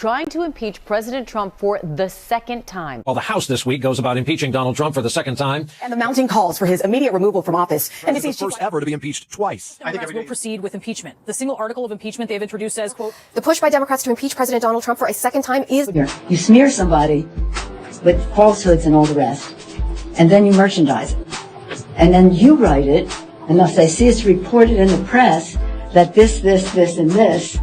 trying to impeach President Trump for the second time. Well, the House this week goes about impeaching Donald Trump for the second time. And the mounting calls for his immediate removal from office. And it's the first ever to be impeached twice. Democrats will proceed with impeachment. The single article of impeachment they've introduced says, quote, the push by Democrats to impeach President Donald Trump for a second time is... You smear somebody with falsehoods and all the rest, and then you merchandise it. And then you write it, and if they see it's reported in the press that this, and this,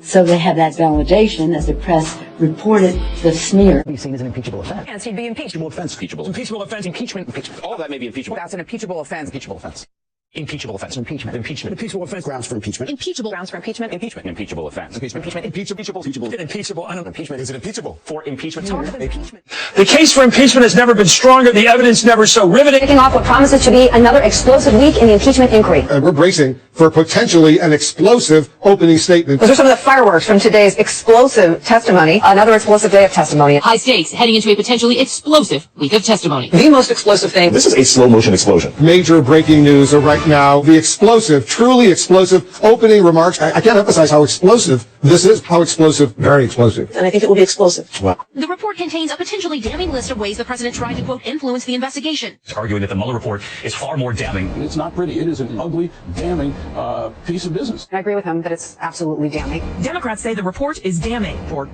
so they have that validation that the press reported the smear. Be seen as an impeachable offense. yes, he'd be impeached. Impeachable offense. Impeachable offense. Impeachment. All of that may be impeachable. That's an impeachable offense. Impeachable offense. Impeachable offense. Impeachment. Impeachable offense. Grounds for impeachment. Impeachable grounds for impeachment. Impeachment. Impeachable offense. Impeachment. Impeachable. Impeachable. I don't know. Impeachment. Is it impeachable? For impeachment. Talk of impeachment. The case for impeachment has never been stronger. The evidence never so riveting. Kicking off what promises to be another explosive week in the impeachment inquiry. And we're bracing for potentially an explosive opening statement. Those are some of the fireworks from today's explosive testimony. Another explosive day of testimony. High stakes heading into a potentially explosive week of testimony. The most explosive thing. This is a slow motion explosion. Major breaking news right now. The explosive, truly explosive opening remarks. I can't emphasize how explosive this is. How explosive, very explosive. And I think it will be explosive. Wow. The report contains a potentially damning list of ways the president tried to, quote, influence the investigation. Arguing that the Mueller report is far more damning. It's not pretty. It is an ugly, damning piece of business. I agree with him that it's absolutely damning. Democrats say the report is damning. Report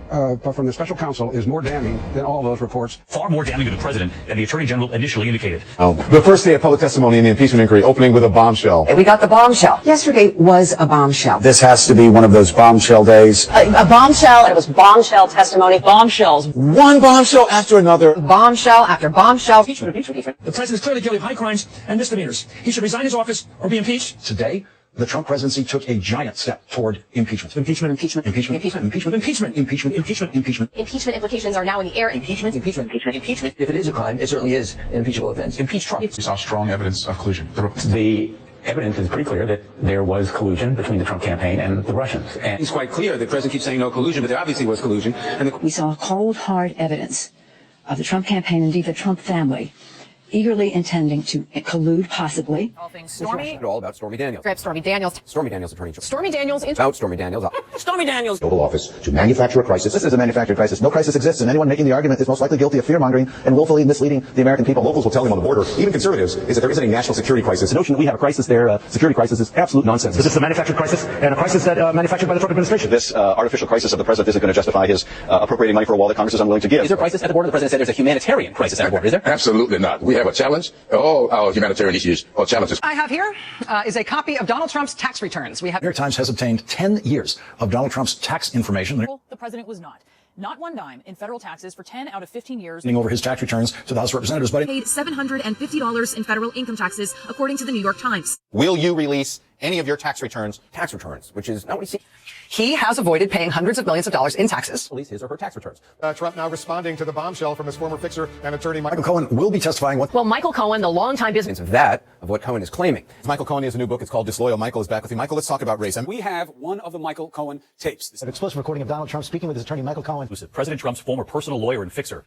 from the special counsel is more damning than all those reports. Far more damning to the president than the attorney general initially indicated. The first day of public testimony in the impeachment inquiry opening with a bombshell. We got the bombshell. Yesterday was a bombshell. This has to be one of those bombshell days. A bombshell. It was bombshell testimony. Bombshells. One bombshell after another. Bombshell after bombshell. The president is clearly guilty of high crimes and misdemeanors. He should resign his office or be impeached. Today, the Trump presidency took a giant step toward impeachment. Impeachment. Impeachment. Impeachment. Impeachment. Impeachment. Impeachment. Impeachment. Impeachment. Impeachment. Impeachment implications are now in the air. Impeachment. Impeachment. If it is a crime, it certainly is an impeachable offense. Impeach Trump. We saw strong evidence of collusion. The evidence is pretty clear that there was collusion between the Trump campaign and the Russians. And It's quite clear. The president keeps saying no collusion, but there obviously was collusion. And We saw cold, hard evidence of the Trump campaign, indeed the Trump family, eagerly intending to collude, possibly. All things Stormy. all about Stormy Daniels. Stormy Daniels. Stormy Daniels, attorney general. Stormy Daniels. About Stormy Daniels. Stormy Daniels. Oval Office to manufacture a crisis. This is a manufactured crisis. No crisis exists, and anyone making the argument is most likely guilty of fear-mongering and willfully misleading the American people. Locals will tell you on the border, even conservatives, is that there isn't a national security crisis. The notion that we have a crisis there, security crisis, is absolute nonsense. This is a manufactured crisis, and a crisis that manufactured by the Trump administration. This artificial crisis of the president isn't going to justify his appropriating money for a wall that Congress is unwilling to give. Is there a crisis at the border? The president said there's a humanitarian crisis at the border. Is there? Absolutely not. We have a challenge. All our humanitarian issues or challenges. I have here is a copy of Donald Trump's tax returns. We have. New York Times has obtained 10 years of Donald Trump's tax information. The president was not one dime in federal taxes for 10 out of 15 years. Over his tax returns to the House of Representatives, but Paid $750 in federal income taxes, according to the New York Times. Will you release any of your tax returns, which is not what he sees. He has avoided paying hundreds of millions of dollars in taxes. Release his or her tax returns. Trump now responding to the bombshell from his former fixer and attorney Michael Cohen will be testifying. Well, Michael Cohen, the longtime business Of what Cohen is claiming. Michael Cohen has a new book. It's called Disloyal. Michael is back with you. Michael, let's talk about race. we have one of the Michael Cohen tapes. An explosive recording of Donald Trump speaking with his attorney, Michael Cohen. President Trump's former personal lawyer and fixer.